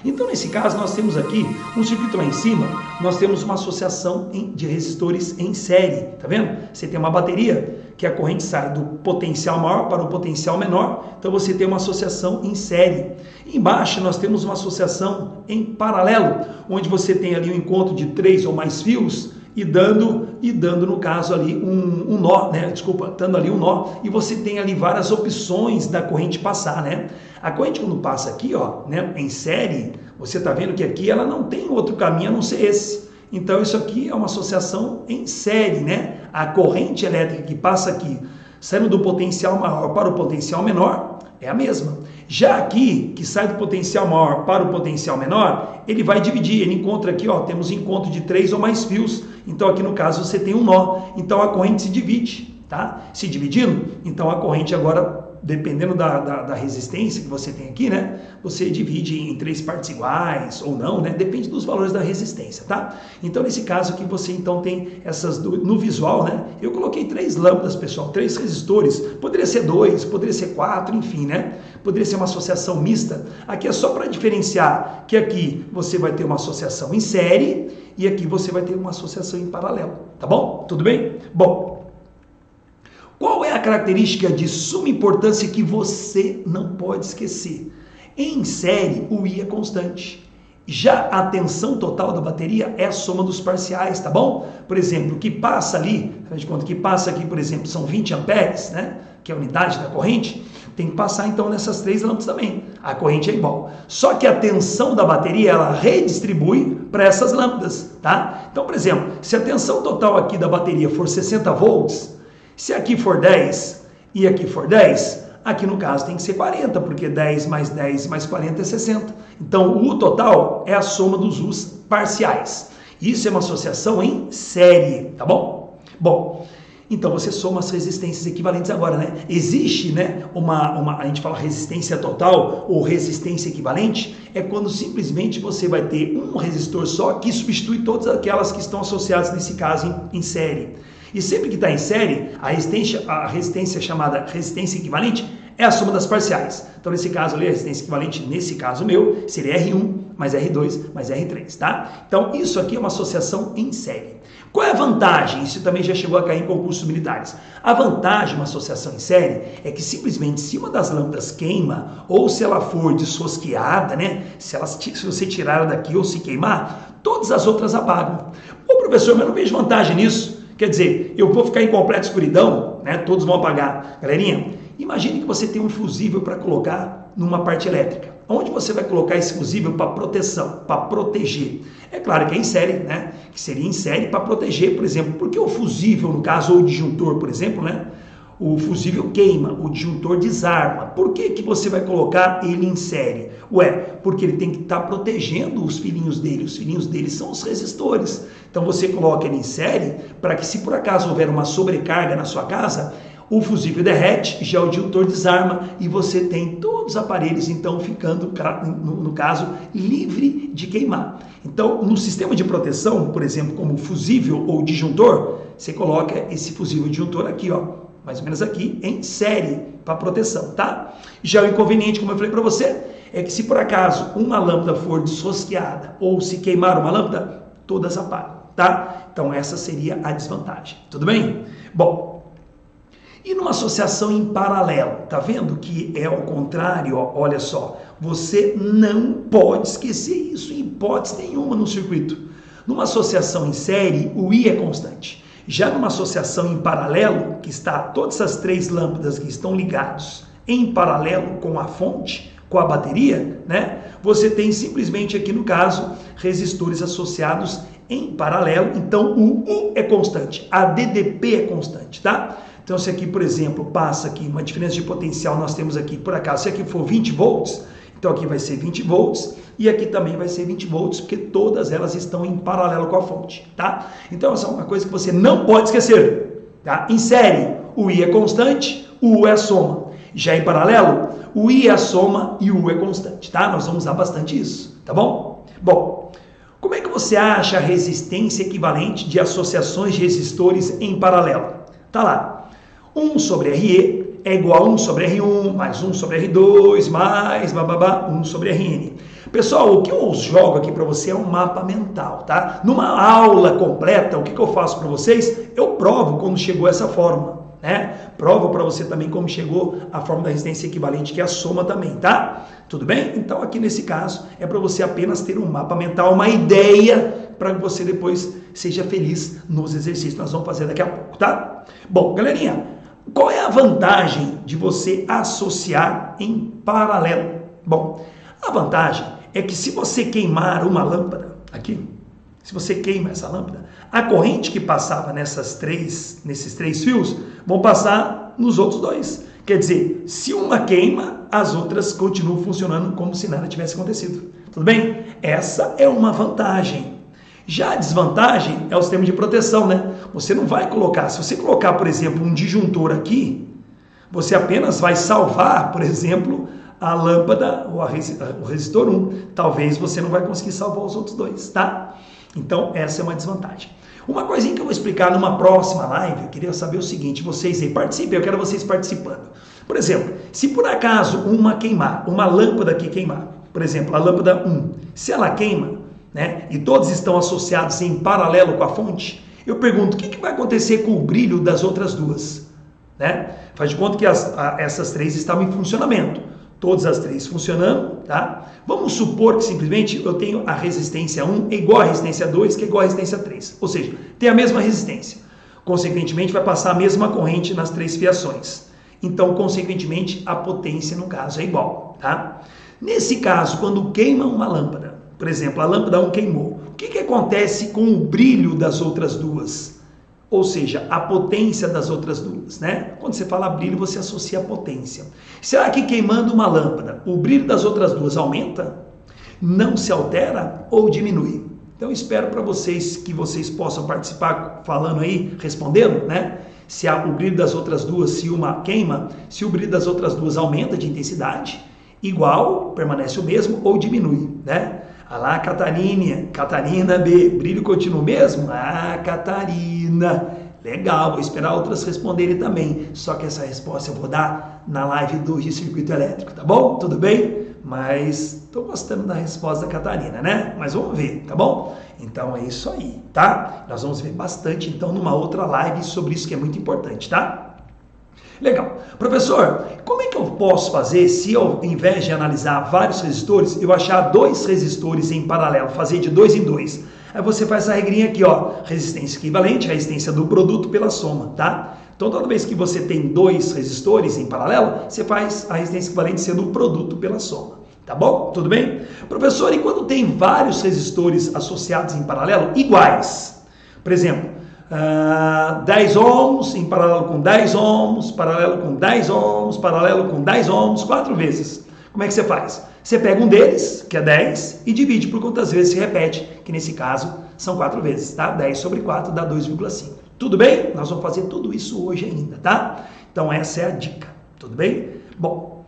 Então, nesse caso, nós temos aqui um circuito lá em cima, nós temos uma associação de resistores em série, tá vendo? Você tem uma bateria que a corrente sai do potencial maior para o potencial menor, então você tem uma associação em série. Embaixo nós temos uma associação em paralelo, onde você tem ali um encontro de 3 ou mais fios e dando no caso ali um nó, né? Desculpa, dando ali um nó, e você tem ali várias opções da corrente passar, né? A corrente quando passa aqui, ó, né, em série, você está vendo que aqui ela não tem outro caminho a não ser esse. Então isso aqui é uma associação em série, né? A corrente elétrica que passa aqui, saindo do potencial maior para o potencial menor, é a mesma. Já aqui, que sai do potencial maior para o potencial menor, ele vai dividir, ele encontra aqui, ó, temos encontro de 3 ou mais fios, então aqui no caso você tem um nó, então a corrente se divide, tá? Se dividindo, então a corrente agora, dependendo da resistência que você tem aqui, né? Você divide em 3 partes iguais ou não, né? Depende dos valores da resistência, tá? Então, nesse caso aqui, você então tem essas, no visual, né? Eu coloquei 3 lâmpadas, pessoal, 3 resistores. Poderia ser 2, poderia ser 4, enfim, né? Poderia ser uma associação mista. Aqui é só para diferenciar que aqui você vai ter uma associação em série e aqui você vai ter uma associação em paralelo, tá bom? Tudo bem? Bom, qual é a característica de suma importância que você não pode esquecer? Em série, o I é constante. Já a tensão total da bateria é a soma dos parciais, tá bom? Por exemplo, o que passa ali, faz de conta que passa aqui, por exemplo, são 20 amperes, né? Que é a unidade da corrente, tem que passar então nessas 3 lâmpadas também. A corrente é igual. Só que a tensão da bateria, ela redistribui para essas lâmpadas, tá? Então, por exemplo, se a tensão total aqui da bateria for 60 volts, se aqui for 10 e aqui for 10, aqui no caso tem que ser 40, porque 10 mais 10 mais 40 é 60. Então, o U total é a soma dos U's parciais. Isso é uma associação em série, tá bom? Bom, então você soma as resistências equivalentes agora, né? Existe, né, a gente fala resistência total ou resistência equivalente, é quando simplesmente você vai ter um resistor só que substitui todas aquelas que estão associadas, nesse caso, em série. E sempre que está em série, a resistência chamada resistência equivalente é a soma das parciais. Então, nesse caso ali, a resistência equivalente, nesse caso meu, seria R1 mais R2 mais R3, tá? Então, isso aqui é uma associação em série. Qual é a vantagem? Isso também já chegou a cair em concursos militares. A vantagem de uma associação em série é que simplesmente se uma das lâmpadas queima, ou se ela for desrosqueada, né? Se você tirar ela daqui ou se queimar, todas as outras apagam. Ô professor, mas eu não vejo vantagem nisso. Quer dizer, eu vou ficar em completa escuridão, né? Todos vão apagar. Galerinha, imagine que você tem um fusível para colocar numa parte elétrica. Onde você vai colocar esse fusível para proteção, para proteger? É claro que é em série, né? Que seria em série para proteger, por exemplo, porque o fusível, no caso, ou o disjuntor, por exemplo, né? O fusível queima, o disjuntor desarma. Por que que você vai colocar ele em série? Ué, porque ele tem que estar protegendo os filhinhos dele. Os filhinhos dele são os resistores. Então você coloca ele em série para que, se por acaso houver uma sobrecarga na sua casa, o fusível derrete, já o disjuntor desarma e você tem todos os aparelhos então ficando, no caso, livre de queimar. Então, no sistema de proteção, por exemplo, como fusível ou disjuntor, você coloca esse fusível disjuntor aqui, ó, mais ou menos aqui, em série, para proteção, tá? Já o inconveniente, como eu falei para você, é que se por acaso uma lâmpada for desrosqueada ou se queimar uma lâmpada, todas apagam, tá? Então essa seria a desvantagem, tudo bem? Bom, e numa associação em paralelo, tá vendo que é ao contrário, ó, olha só, você não pode esquecer isso em hipótese nenhuma no circuito. Numa associação em série, o I é constante. Já numa associação em paralelo, que está todas essas 3 lâmpadas que estão ligados em paralelo com a fonte, com a bateria, né? Você tem simplesmente aqui no caso resistores associados em paralelo, então o U é constante, a DDP é constante, tá? Então se aqui, por exemplo, passa aqui uma diferença de potencial, nós temos aqui, por acaso, se aqui for 20 volts, então aqui vai ser 20 volts e aqui também vai ser 20 volts, porque todas elas estão em paralelo com a fonte, tá? Então essa é uma coisa que você não pode esquecer, tá? Em série, o I é constante, o U é a soma. Já em paralelo, o I é a soma e o U é constante, tá? Nós vamos usar bastante isso, tá bom? Bom, como é que você acha a resistência equivalente de associações de resistores em paralelo? Tá lá, 1 sobre RE é igual a 1 sobre R1, mais 1 sobre R2, mais bababá, 1 sobre Rn. Pessoal, o que eu jogo aqui para você é um mapa mental, tá? Numa aula completa, o que eu faço para vocês? Eu provo como chegou essa fórmula, né? Provo para você também como chegou a fórmula da resistência equivalente, que é a soma também, tá? Tudo bem? Então aqui nesse caso é para você apenas ter um mapa mental, uma ideia, para que você depois seja feliz nos exercícios. Nós vamos fazer daqui a pouco, tá? Bom, galerinha, qual é a vantagem de você associar em paralelo? Bom, a vantagem é que se você queimar uma lâmpada, aqui, se você queima essa lâmpada, a corrente que passava nesses três fios vão passar nos outros dois. Quer dizer, se uma queima, as outras continuam funcionando como se nada tivesse acontecido. Tudo bem? Essa é uma vantagem. Já a desvantagem é o sistema de proteção, né? Você não vai colocar, se você colocar, por exemplo, um disjuntor aqui, você apenas vai salvar, por exemplo, a lâmpada ou o resistor 1. Talvez você não vai conseguir salvar os outros dois, tá? Então, essa é uma desvantagem. Uma coisinha que eu vou explicar numa próxima live, eu queria saber o seguinte, vocês aí participem, eu quero vocês participando. Por exemplo, se por acaso uma lâmpada aqui queimar, por exemplo, a lâmpada 1, se ela queima, né, e todos estão associados em paralelo com a fonte, eu pergunto, o que vai acontecer com o brilho das outras duas? Né? Faz de conta que essas três estavam em funcionamento, todas as três funcionando, tá? Vamos supor que simplesmente eu tenho a resistência 1 é igual à resistência 2, que é igual à resistência 3, ou seja, tem a mesma resistência, consequentemente vai passar a mesma corrente nas três fiações, então consequentemente a potência no caso é igual, tá? Nesse caso, quando queima uma lâmpada, por exemplo, a lâmpada 1 queimou, o que acontece com o brilho das outras duas? Ou seja, a potência das outras duas, né? Quando você fala brilho, você associa a potência. Será que queimando uma lâmpada, o brilho das outras duas aumenta? Não se altera ou diminui? Então, espero para vocês que vocês possam participar falando aí, respondendo, né? Se o brilho das outras duas, se uma queima, se o brilho das outras duas aumenta de intensidade, igual, permanece o mesmo ou diminui, né? Ah lá, Catarina B, brilho continua o mesmo? Ah, Catarina, legal, vou esperar outras responderem também, só que essa resposta eu vou dar na live 2 de circuito elétrico, tá bom? Tudo bem? Mas estou gostando da resposta da Catarina, né? Mas vamos ver, tá bom? Então é isso aí, tá? Nós vamos ver bastante então numa outra live sobre isso que é muito importante, tá? Legal. Professor, como é que eu posso fazer se eu, ao invés de analisar vários resistores, eu achar dois resistores em paralelo, fazer de 2 em 2? Aí você faz essa regrinha aqui, ó, resistência equivalente, a resistência do produto pela soma, tá? Então toda vez que você tem dois resistores em paralelo, você faz a resistência equivalente sendo o produto pela soma. Tá bom? Tudo bem? Professor, e quando tem vários resistores associados em paralelo, iguais? Por exemplo, 10 ohms em paralelo com 10 ohms, paralelo com 10 ohms, paralelo com 10 ohms, 4 vezes. Como é que você faz? Você pega um deles, que é 10, e divide por quantas vezes se repete, que nesse caso são 4 vezes, tá? 10 sobre 4 dá 2,5. Tudo bem? Nós vamos fazer tudo isso hoje ainda, tá? Então essa é a dica, tudo bem? Bom,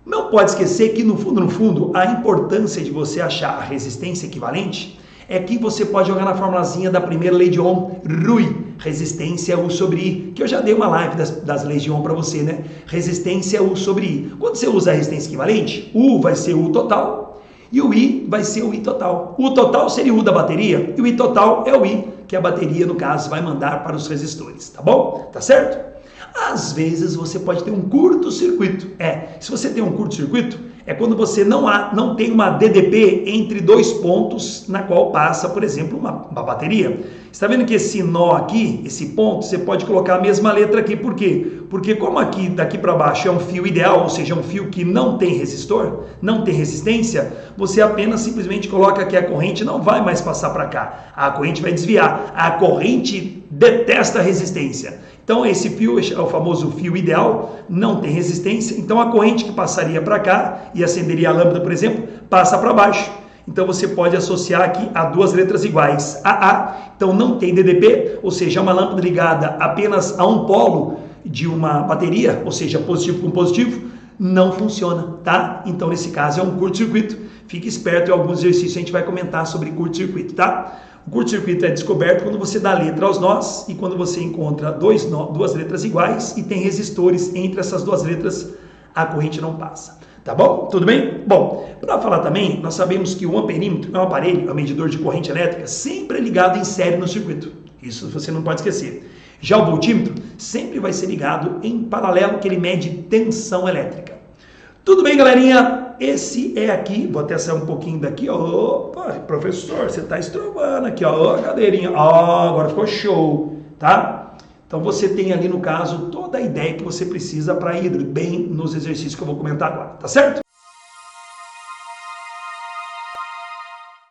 não pode esquecer que no fundo, a importância de você achar a resistência equivalente é que você pode jogar na formulazinha da primeira lei de Ohm, RUI, resistência U sobre I, que eu já dei uma live das leis de Ohm para você, né? Resistência U sobre I. Quando você usa a resistência equivalente, U vai ser U total e o I vai ser o I total. O total seria o U da bateria e o I total é o I que a bateria, no caso, vai mandar para os resistores, tá bom? Tá certo? Às vezes você pode ter um curto-circuito. Se você tem um curto-circuito, é quando você não tem uma DDP entre dois pontos na qual passa, por exemplo, uma bateria. Está vendo que esse nó aqui, esse ponto, você pode colocar a mesma letra aqui. Por quê? Porque como aqui, daqui para baixo é um fio ideal, ou seja, um fio que não tem resistor, não tem resistência, você apenas simplesmente coloca que a corrente não vai mais passar para cá. A corrente vai desviar. A corrente detesta a resistência. Então esse fio é o famoso fio ideal, não tem resistência, então a corrente que passaria para cá e acenderia a lâmpada, por exemplo, passa para baixo. Então você pode associar aqui a duas letras iguais, AA, então não tem DDP, ou seja, uma lâmpada ligada apenas a um polo de uma bateria, ou seja, positivo com positivo, não funciona, tá? Então nesse caso é um curto-circuito, fique esperto, em alguns exercícios a gente vai comentar sobre curto-circuito, tá? O curto-circuito é descoberto quando você dá letra aos nós e quando você encontra duas letras iguais e tem resistores entre essas duas letras, a corrente não passa. Tá bom? Tudo bem? Bom, para falar também, nós sabemos que o amperímetro é um aparelho, é um medidor de corrente elétrica, sempre ligado em série no circuito. Isso você não pode esquecer. Já o voltímetro sempre vai ser ligado em paralelo, que ele mede tensão elétrica. Tudo bem, galerinha? Esse é aqui, vou até sair um pouquinho daqui, opa, professor, você está estrobando aqui, ó, cadeirinha, ó, agora ficou show, tá? Então você tem ali no caso toda a ideia que você precisa para ir bem nos exercícios que eu vou comentar agora, tá certo?